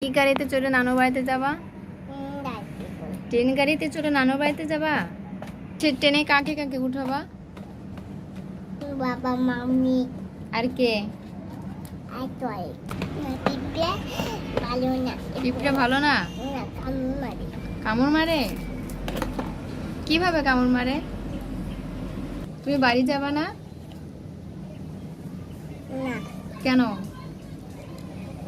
কি গাড়িতে চড়ে নানু বাড়িতে যাবা? ট্রেন গাড়িতে চড়ে নানু বাড়িতে যাবা? সে ট্রেনে কাকে কাকে উঠাবা? বাবা, মাম্মি আর কে? আর টয় পিঁপড়ে ভালো না। পিঁপড়ে ভালো না? না, কামড় মারে। কামড় মারে? কিভাবে কামড় মারে? তুমি বাড়ি যাবা না? না, কেন?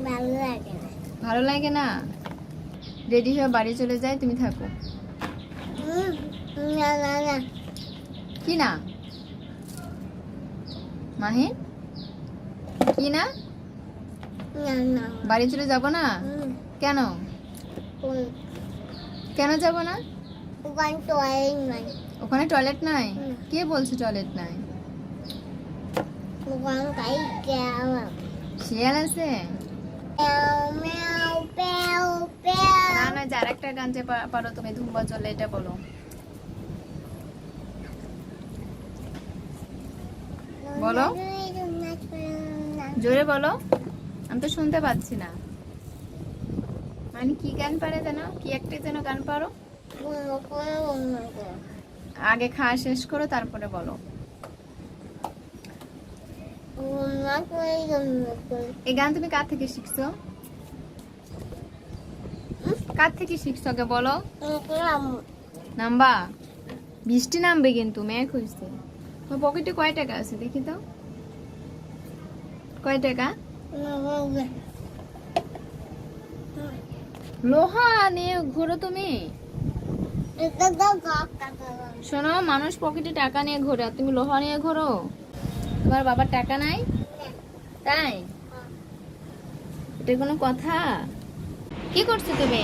ভালো লাগে না। ভালো লাগে না? রেডি হয়ে বাড়ি চলে যায়, তুমি থাকো। না না না, কি না? মাহি কি না? না না, বাড়ি চলে যাব না? কেন? কেন যাব না? ওখানে টয়লেট নাই। ওখানে টয়লেট নাই? হুম। কে বলছে টয়লেট নাই? ওখানে গাই গেল। শিয়াল আছে? মেও পেও পেও। না না, যার একটা গান যে পারো তুমি, ধুম্বা চলে, এটা বলো। বলো। জোরে বলো, আমি তো শুনতে পাচ্ছি না। মানে কি গান পারে যেন, কি একটা যেন গান পারো। আগে খাওয়া শেষ করো, তারপরে বলো। এই গান তুমি কার থেকে শিখছো? কার থেকে শিখছো আগে বলো। নামবা? বৃষ্টি নামবে কিন্তু, মেঘ হয়েছে। তোমার পকেটে কয় টাকা আছে দেখি তো? কয় টাকা? লোহা নিয়ে ঘোরো তুমি? শোনো, মানুষ পকেটে টাকা নিয়ে ঘোরে, আর তুমি লোহা নিয়ে ঘোরো? তোমার বাবার টাকা নাই তাই? এটা কোনো কথা? কি করছো তুমি?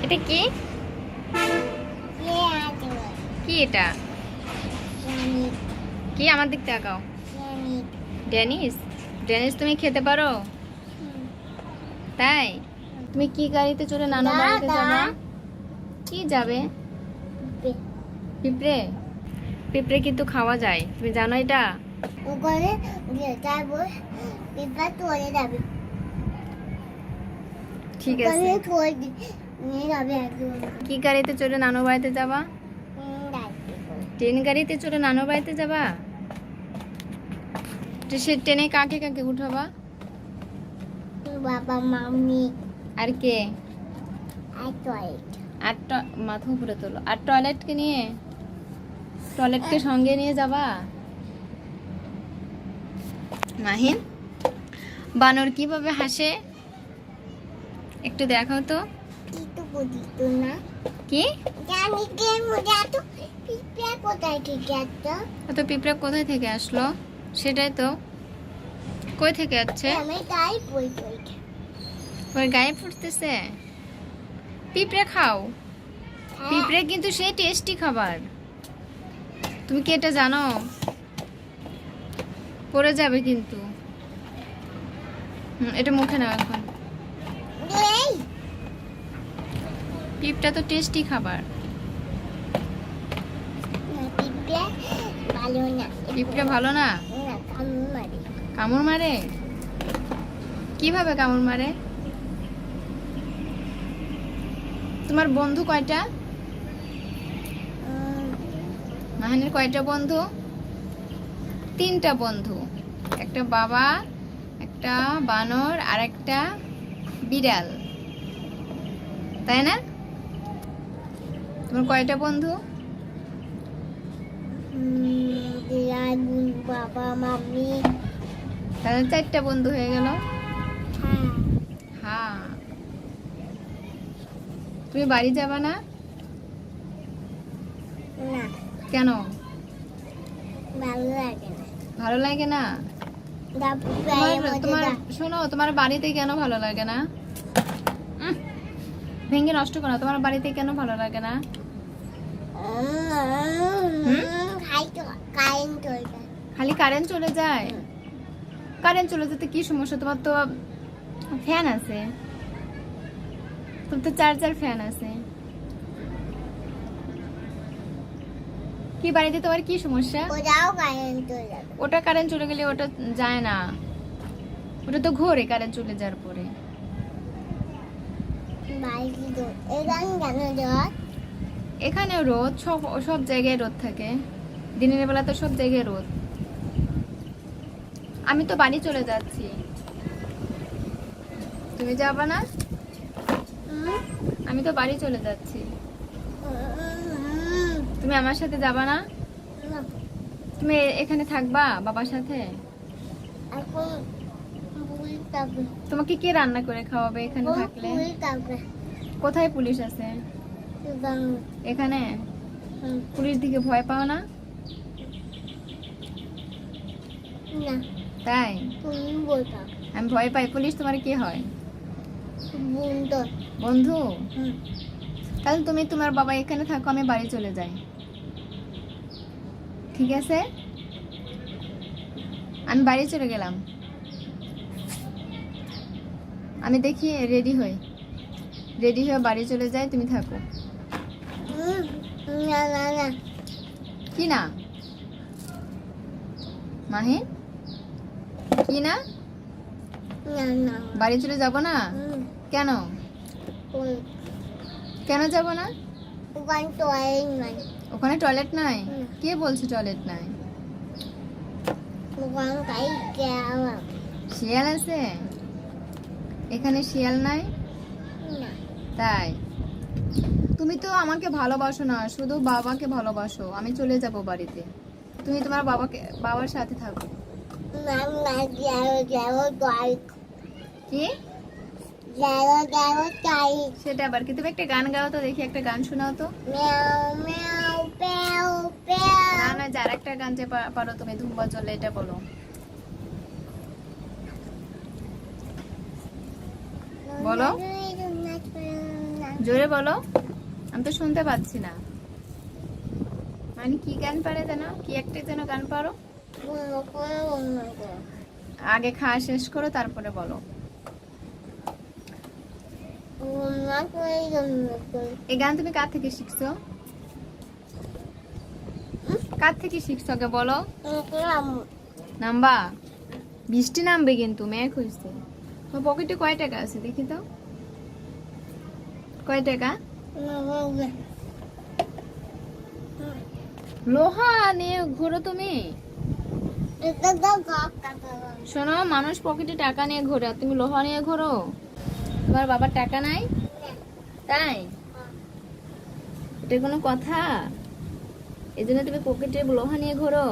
এটা কি? কি এটা? কি? আমার দিক তাকাও। ডেনিস? ডেনিস তুমি খেতে পারো তাই? তুমি কি গাড়িতে চড়ে নানু বাড়িতে যাবে? কি যাবে? পিঁপড়ে? পিঁপড়ে কিন্তু খাওয়া যায়, তুমি জানো এটা? ওখানে যাবো, পিঁপড়া তোলে যাবে। ঠিক আছে। ওখানে নিয়ে যাবে একদম। কি গাড়িতে চড়ে নানু বাড়িতে যাবা? ট্রেন গাড়িতে চড়ে নানু বাড়িতে যাবা? তো সে ট্রেনে কাকে কাকে উঠাবা? বাবা, মাম্মি আর কে? আর টয়। আর মাথা উপরে তোলো। আর টয়লেটকে নিয়ে, টয়লেটকে সঙ্গে নিয়ে যাবা? মাহিন, বানর কিভাবে হাসে একটু দেখাও তো। কিন্তু বুঝিত না। কি? জানি কে মজা তো পিঁপড়া কোথায় থেকে আসতো? এত পিঁপড়া কোথায় থেকে আসলো? সেটাই তো, কই থেকে আসছে? আমি তাই বলতে। ওর গায়ে ফুটতেছে। পিঁপড়ে খাও? পিঁপড়ে কিন্তু সেই টেস্টি খাবার, তুমি কি এটা জানো? পড়ে যাবে কিন্তু। এটা মুখে নাও এখন। পিঁপড়া তো টেস্টি খাবার। পিঁপড়া ভালো না। পিঁপড়ে ভালো না? না, কামড় মারে। কামড় মারে? কিভাবে কামড় মারে? তোমার বন্ধু কয়টা? মাহানের কয়টা বন্ধু? 3টা বন্ধু, একটা বাবা, একটা বানর, আর একটা বিড়াল, তাই না? তোমার কয়টা বন্ধু? বিড়াল, বাবা, মাম্মি। তাহলে 4টা বন্ধু হয়ে গেল। হ্যাঁ। হ্যাঁ। তুমি বাড়ি যাবা না? না, কেন? ভালো লাগে না। ভালো লাগে না? তোমার শোনো, তোমার বাড়িতে কেন ভালো লাগে না? ভেঙে নষ্ট করো না। তোমার বাড়িতে কেন ভালো লাগে না? খালি কারেন্ট চলে যায়? কারেন্ট চলে যেতে কি সমস্যা? তোমার তো ফ্যান আছে, তোমার তো চার্জার ফ্যান আছে। কি বাড়িতে তোমার কি সমস্যা? ওটা কারেন্ট চলে গেলে ওটা যায় না, ওটা তো ঘোরে কারেন্ট চলে যাওয়ার পরে। বাইরে তো এখান কেন যাওয়ার এখানে রোদ, সব সব জায়গায় রোদ থাকে। দিনের বেলা তো সব জায়গায় রোদ। আমি তো বাড়ি চলে যাচ্ছি, তুমি যাবা না? আমি তো বাড়ি চলে যাচ্ছি, তুমি আমার সাথে যাবা না? তুমি এখানে থাকবা বাবার সাথে? এখন ভুল থাকবে তোমাকে কে রান্না করে খাওয়াবে এখানে থাকলে? ভুল থাকবে কোথায় পুলিশ আছে? এখানে পুলিশ দিকে ভয় পাও না? না তাই তুমি বলতা আমি ভয় পাই। পুলিশ তোমার কি হয়? বন্ধু বন্ধু? তাহলে তুমি তোমার বাবা এখানে থাকো, আমি বাড়ি চলে যাই, ঠিক আছে? আমি বাড়ি চলে গেলাম, আমি দেখি রেডি হই, রেডি হয়ে বাড়ি চলে যাই, তুমি থাকো। না না না কি না? মাহি কি না? না না বাড়ি চলে যাব না? কেন? কেন যাব না? ওখানে টয়লেট নাই ওখানে টয়লেট নাই? হুম। কে বলছে টয়লেট নাই? ওখানে তাই যাওয়া শিয়াল আছে এখানে? শিয়াল নাই? না তাই তুমি তো আমাকে ভালোবাসো না, শুধু বাবাকে ভালোবাসো। আমি চলে যাব বাড়িতে, তুমি তোমার বাবার সাথে থাকো। না না যাও যাও তাই কি? যাও যাও তাই সেটা আবার কি? তুমি একটা গান গাও তো দেখি, একটা গান শোনাও তো। মেও মেও পেও পেও না না, যার একটা গান যে পারো তুমি, ধুম্বা চলে, এটা বলো। বলো, জোরে বলো, আমি তো শুনতে পাচ্ছি না। মানে কি গান পারে যেন, কি একটা যেন গান পারো। আগে খাওয়া শেষ করো তারপরে বলো। এই গান তুমি কার থেকে শিখছো? কার থেকে শিখছো আগে বলো। নামবা? বৃষ্টি নামবে কিন্তু, মেঘ হয়েছে। তোমার পকেটে কয় টাকা আছে দেখি তো, কয় টাকা? লোহা নিয়ে ঘোরো তুমি? শোনো, মানুষ পকেটে টাকা নিয়ে ঘোরে, আর তুমি লোহা নিয়ে ঘোরো? তোমার বাবার টাকা নাই তাই? এটা কোনো কথা? এই জন্য তুমি পকেটে লোহা নিয়ে ঘোরো?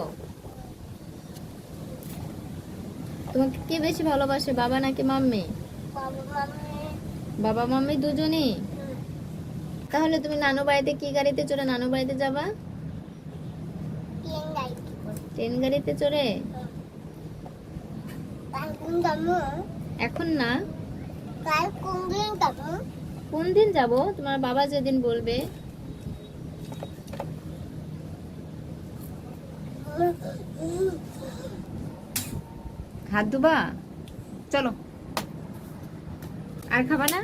তোমাকে কে বেশি ভালোবাসে, বাবা নাকি মাম্মি? বাবা মাম্মি দুজনই? তাহলে তুমি নানু বাড়িতে কি গাড়িতে চড়ে নানু বাড়িতে যাবা? ট্রেন গাড়িতে চড়ে? এখন না, কোন দিন যাব? তোমার বাবা যেদিন বলবে। হাত ধোবা? চলো। আর খাবা না?